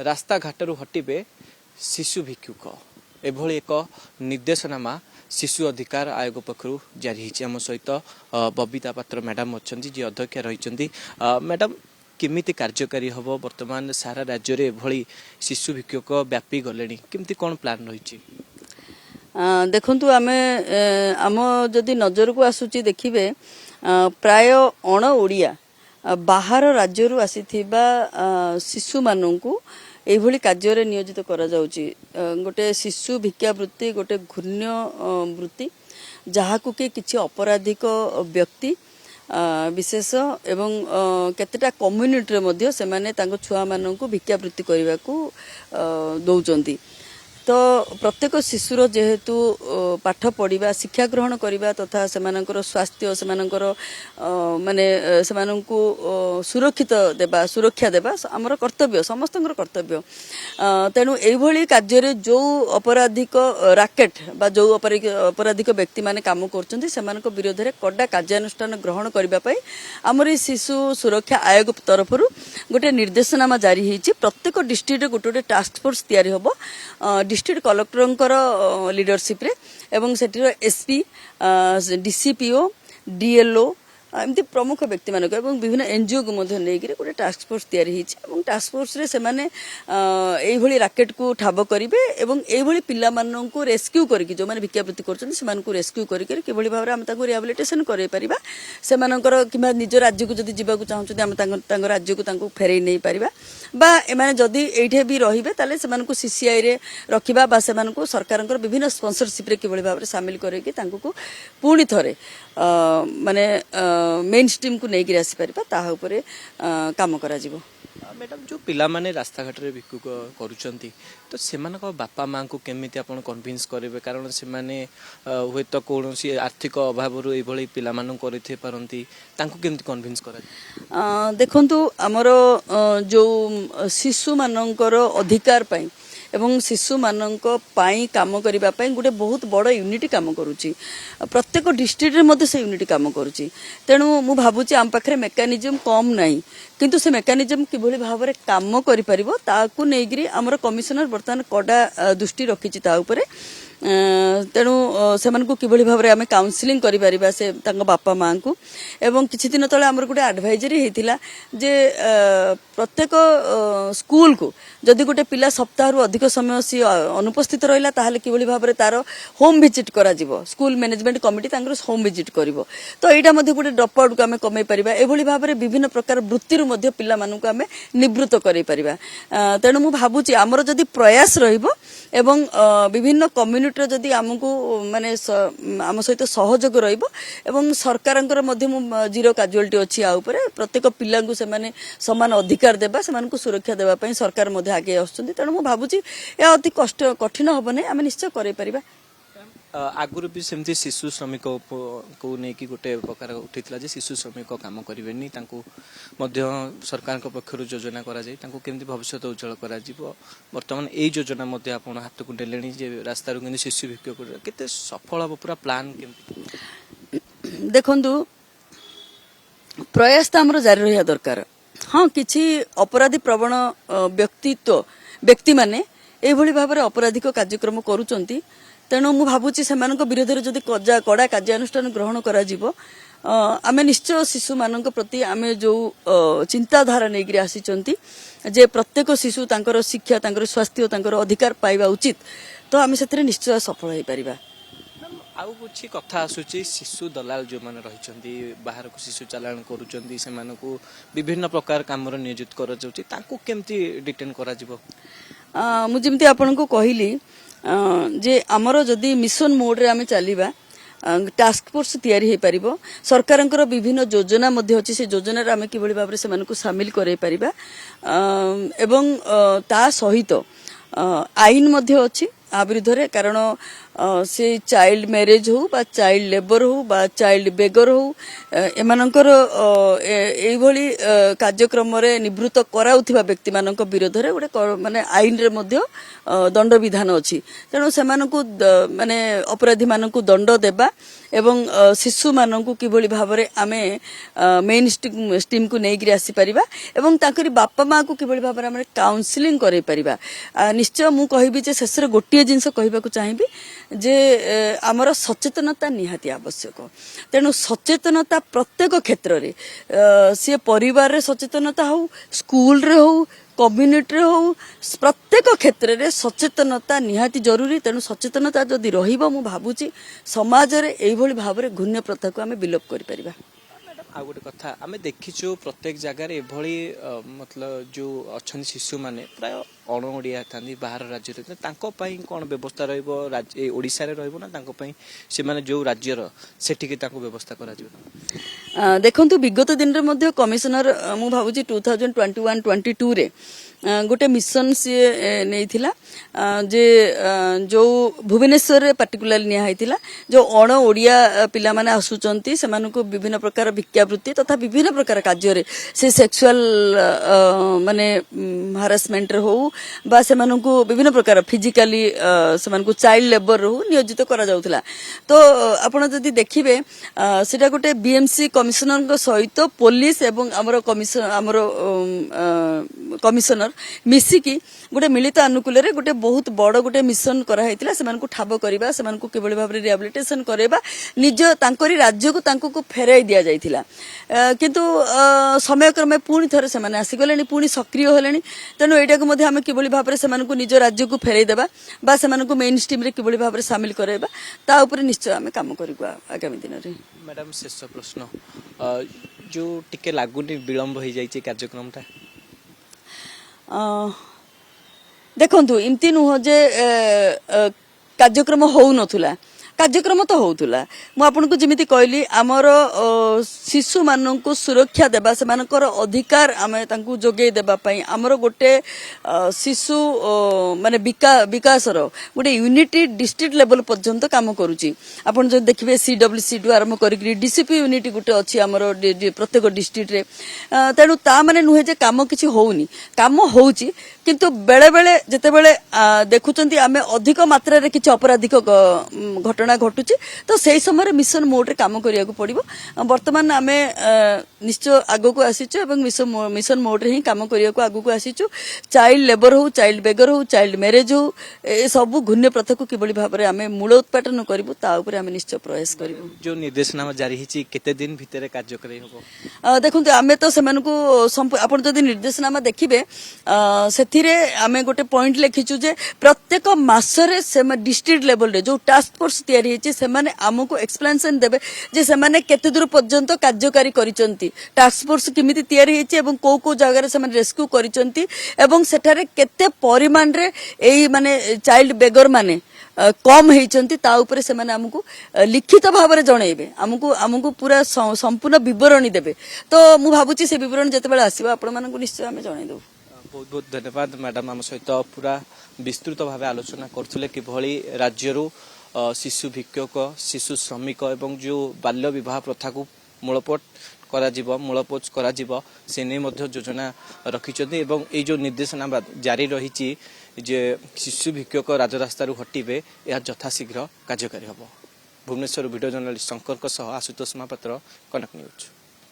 रास्ता घाटरू हटिबे शिशु भिक्षुक एभली एक निर्देशनामा शिशु अधिकार आयोग पक्षरु जारी होईछि। आम सहित बबिता पात्र मैडम अच्छा जी अध्यक्ष रही। मैडम केमिति कार्यकारी हबो वर्तमान सारा राज्य रे एभली शिशु भिक्षुक व्यापी गलेनी केमिति कोन प्लान रही? देखंतु आमे आम जदि नजर को आसुची देखिबे प्राय अण ओडिया बाहर राज्यरू आसीथिबा शिशु माननकु एभली कार्य नियोजित करा जाउची। गोटे शिशु भिक्षावृत्ति गोटे घूर्ण्य वृत्ति जहाकु कि किछि अपराधिक व्यक्ति विशेष एवं केतेटा कम्युनिटी रे मध्य से माने तांको छुआ माननकु भिक्षावृत्ति करबाकू दउचंती। तो प्रत्येक शिशुर जेहेतु पाठ पढ़ा शिक्षा ग्रहण करवा तथा सेमानंकर स्वास्थ्य सेमानंकर माने सेमानंकु सुरक्षित देबा सुरक्षा देबा आमर कर्तव्य समस्तंकर कर्तव्य। तेणु एभली कार्य जो अपराधिक राकेट बा जो अपराधिक व्यक्ति माने काम करछन्ती सेमानक विरोध रे कड़ा कार्यानुष्ठान ग्रहण करबा पई हमर शिशु सुरक्षा आयोग तरफरु गोटे निर्देशनामा जारी होईछि। प्रत्येक डिस्ट्रिक्ट रे गोटे टास्क फोर्स तयारी होबो डिस्ट्रिक्ट कलेक्टर लीडरशिप रे एवं सेठीर एसपी डीसीपीओ डीएलओ एमती प्रमुख व्यक्ति मानक एवं विभिन्न एनजीओ को मध्य लेकर गोटे टास्क फोर्स तैयारी होईछि। एवं टास्क फोर्स रे सेमाने एइभली राकेट को ठाब करिवे एवं एइभली पिल्ला माननकु रेस्क्यू करके जो माने भिक्षावृत्ति करछन सेमानकु रेस्क्यू करिके किभली भाबरे हम ताकु रिहैबिलिटेशन करै परिबा सेमानकर किबा निज राज्य को जदि जिबाकू चाहउछथि हम तांग राज्य को तांकु फेरै नै परिबा बा एमाने जदि एइठे भी रहिबे ताले सेमानकु सीसीआई रे रखिबा बा सेमानकु सरकारनकर विभिन्न स्पॉन्सरशिप रे किभली भाबरे शामिल करैके तांकु पुणी थरे माने मेन स्ट्रीम को नहीं आसी पारिबा ताहा उपरे काम करा जिवो। मैडम जो पिला माने रास्ता घाट रे भिक्षुक करूचंती तो सेमानक बापा मां को केमिति आपण कन्विन्स करिवे कारण से माने होय तो कोनोसी आर्थिक अभाव रु एभली पिला मानन करिथे परंती तांको केमिति कन्विन्स करा? देखंतु हमरो जो शिशु माननकर अधिकार पई एवं शिशु मानक पाई काम करिबा पई गोटे बहुत बड़ यूनिट काम करूची। प्रत्येक डिस्ट्रिक्ट रे मध्ये से यूनिट काम करूची। तेणु मु भाबुची आम पाखरे मेकानिजम कम नाही किंतु से मेकानिजम किभली भाबरे काम करि परिबो ताकू नेगिरी हमर कमिशनर वर्तमान कड़ा दृष्टि रखिची ता उपरे। तेणु सेमानकु किभली भाबरे आमे काउंसलिंग करि परिबा से तांग बापा मां को एवं किछि दिन तळे हमर गोटे एडवाइजरी हेतिला जे प्रत्येक स्कूल को जदि गोटे पिला सप्ताह रु अधिक समय सी अनुपस्थित रहिला ताहाले किभली भाबरे तार होम विजिट करा जिवो स्कूल मैनेजमेंट कमिटी तांगर होम विजिट करिवो तो एटा मध्ये गोटे ड्रप आउट को आमे कमै परिबा। एभली भाबरे विभिन्न प्रकार वृत्ति रु मध्ये पिला मानकु आमे निवृत्त करै परिबा। तेणु मु भाबुची हमर जदि प्रयास रहिबो एवं विभिन्न कम्युनिटी जदि आमको माने आम सहित सहयोग रहिबो एवं सरकारंकर मध्ये जीरो कैजुअलिटी अछि आ ऊपर प्रत्येक पिला को से माने समान अधिकार देबा सेमानकु सुरक्षा देबा पई सरकार मध्ये आगे आछुंती। तेणु मु भाबुची ए अति कष्ट कठिन होबो नै आमे निश्चय करै परिबा। आगुरु भी सेमती शिशु श्रमिक को नेकी गोटे प्रकार उठितला जे शिशु श्रमिक काम करिवेनी तांको मध्य सरकार को पक्षरु योजना करा जाय तांको केमती भविष्य उज्जवल करा जिवो। वर्तमान एई योजना मध्य आपण हाथ को डेलेनी जे रास्ता रु शिशु भिक्षुक केते सफल हो पूरा प्लान केमती? देखंतु प्रयास त हमर जारी रहिया दरकार। हां किछि अपराधी प्रवण व्यक्ति माने एभली भाबरे अपराधिक कार्यक्रम करूचंती। तेणु मु भाबुची सेमानक विरोध रे जदि कड़ा कार्यानुष्ठान ग्रहण करा जिवो आमे निश्चय शिशु मानक प्रति आमे जो चिंताधारा नेगिरी आसीचंती जे प्रत्येक शिशु तांकर शिक्षा तांकर स्वास्थ्य तांकर अधिकार पाइबा उचित तो आमे सेतरे निश्चय सफल होई परिबा। आउ कुछ कथा आसुची शिशु दलाल जो माने रहिचंती बाहर को शिशु चालान करूचंती सेमानकु विभिन्न प्रकार काम रो नियोजित करा जाउची तांको केमती डिटेन करा जिवो? मु जेमती आपन को कहिली जे आमर जदि मिशन मोड रे आमे चलीबा टास्क फोर्स तैयारी हे परिबो सरकारंकर विभिन्न योजना मध्ये अछि से योजना रे आमे किबळी भाबरे सेमानकु शामिल करै परिबा एवं ता सहित आईन मध्ये अछि आ विरुद्ध रे कारण से चाइल्ड मैरेज हो बा चाइल्ड लेबर हो बा चाइल्ड बेगर हो एमानकर एभली कार्यक्रम रे निवृत्त कराउथिबा व्यक्ति मानक विरोध रे गोटे माने आईन रे मध्य दंड विधान अछि तेणु से माने अपराधी मानक दंड देबा एवं शिशु मानक किभली भाबरे आमे मेन स्ट्रीम को नेगिरी आसी परिबा एवं ताकरी बापा माँ को किभली भाबरे आमे काउंसलिंग करे परिबा निश्चय मु कहबी जे शेषर गोटिए जिंस कहबाकू चाहिबी जे आमर सचेतनता निहाती आवश्यक तेणु सचेतनता प्रत्येक क्षेत्र रे सी परिवार रे सचेतनता हो स्कूल रे हो कम्युनिटी रे हो प्रत्येक क्षेत्र रे सचेतनता निहाती जरूरी तेणु सचेतनता जदि रहिबो मु भाबुची समाज रे एभली भाबरे घृण्य प्रथा को आमे विलोप करि परिबा आ गोटे कथा आम देखीचु प्रत्येक जगार एभली मतलब जो अच्छा शिशु माने प्राय अण ओडिया था बाहर राज्य कौन व्यवस्था रोशा ना जो राज्यर सेठिके व्यवस्था करा देखंतु विगत दिन रे मध्य कमिशनर मु भाबुची 2021-22 रे गोटे मिशन सी नहीं जे जो भुवनेश्वर रे पर्टिकुलर निया हैतिला जो अण ओडिया पिला माने आसुचंती सेमानको विभिन्न प्रकार भिक्षावृत्ति तथा विभिन्न प्रकार कार्य रे से सेक्सुअल माने हारासमेंट रे हो बा सेमानको विभिन्न प्रकार फिजिकली सेमानको चाइल्ड लेबर हो नियोजित करा जाउथला तो आपण जदि देखिबे सेटा गोटे बीएमसी कमिशनर को सहित पुलिस एवं हमरो कमिशनर मिसिकी गोटे मिलित अनुकूल रे गोटे बहुत बड़ गोटे मिशन करा हैतिला सेमानको ठाब करबा सेमानको केवल भाबरे रिहैबिलिटेशन करबा निज तांकरी राज्य को तांको को फेराई दिया जाइथिला किंतु समय क्रमे पुणी थरे सेमाने आसी गलेनी पुणी सक्रिय होलेनी तेनु एटा को मध्ये हम केवल भाबरे सेमानको निज राज्य को फेराई देबा बा सेमानको मेन स्ट्रीम रे केवल भाबरे शामिल करबा ता ऊपर निश्चय हम काम करबा आगामी दिन रे मैडम शेष प्रश्न जो टिके लागुनी विलंब हो जाइए कार्यक्रम टा देखंतु इमती नुह जे कार्यक्रम हो नथुला कार्यक्रम तो होउतुला मु आपनको जेमिति कहली हमर शिशु माननको सुरक्षा देबा से मानकर अधिकार आमे तांकु जोगे देबा पई हमर गोटे शिशु माने विकास रो गोटे यूनिटी डिस्ट्रिक्ट लेवल पर्यंत काम करूची आपण जो देखिबे सीडब्ल्यूसी डु आरंभ करी डीसीपी यूनिटी गोटे अछि हमर प्रत्येक डिस्ट्रिक्ट रे तेनु ता माने नुहे जे काम किछि होउनी काम होउची किंतु बेले बेले जते बेले देखुचंती आमे अधिक मात्रा रे किछि अपराधिक घटना घटुची तो सेही समय मिशन मोड रे काम करिया को पड़िबो वर्तमान आमे निश्चय आगो को आसीचु एवं मिशन मोड रे ही काम करिया को आगो को आसीचु चाइल्ड लेबर हो चाइल्ड बेगर हो चाइल्ड मैरेज हो ए सब घुण्य प्रथा को किबळी भाबरे आमे मूल उत्पादन करिवो ता ऊपर आमे निश्चय प्रयास करिवो जो निर्देशनामा जारी हिची केते दिन भितरे कार्य करै होबो देखंतु आमे तो सेमानको आपण जदी निर्देशनामा देखिबे सेथिरे आमे गोटे पॉइंट लिखिचु जे प्रत्येक मासरे से डिस्ट्रिक्ट लेवल रे जो टास्क फोर्स तयारी हेची से माने हमको एक्सप्लेनेशन देबे जे से माने केते दूर पर्यंत कार्यकारी करिसंती टास्क फोर्स किमिति तयारी हेची एवं को जगह रे से माने रेस्क्यू करिसंती एवं सेठारे केते परिमाण रे एई माने चाइल्ड बेगर माने कम हेचंती ता ऊपर से माने हमको लिखित भाव रे जणैबे हमको पूरा संपूर्ण विवरणी देबे तो मु भाबुची से विवरण जते बेला आसीबा आपण मानकु निश्चय हम जणै देबो बहुत बहुत धन्यवाद मैडम आम सहित पूरा विस्तृत भाव आलोचना करथुले कि भली राज्यरू शिशु भिक्षक शिशु श्रमिक एवं जो बाल्य विवाह प्रथा को मूलपोट मूलपोच करा से नहीं मध्य योजना रखिछथि एवं ए जो निर्देशनामा जारी रही जे शिशु भिक्षक राजरास्तारू हटिबे या यथाशीघ्र कार्यकारी हबो। भुवनेश्वर वीडियो जर्नलिस्ट शंकर आशुतोष महापात्र, कनक न्यूज।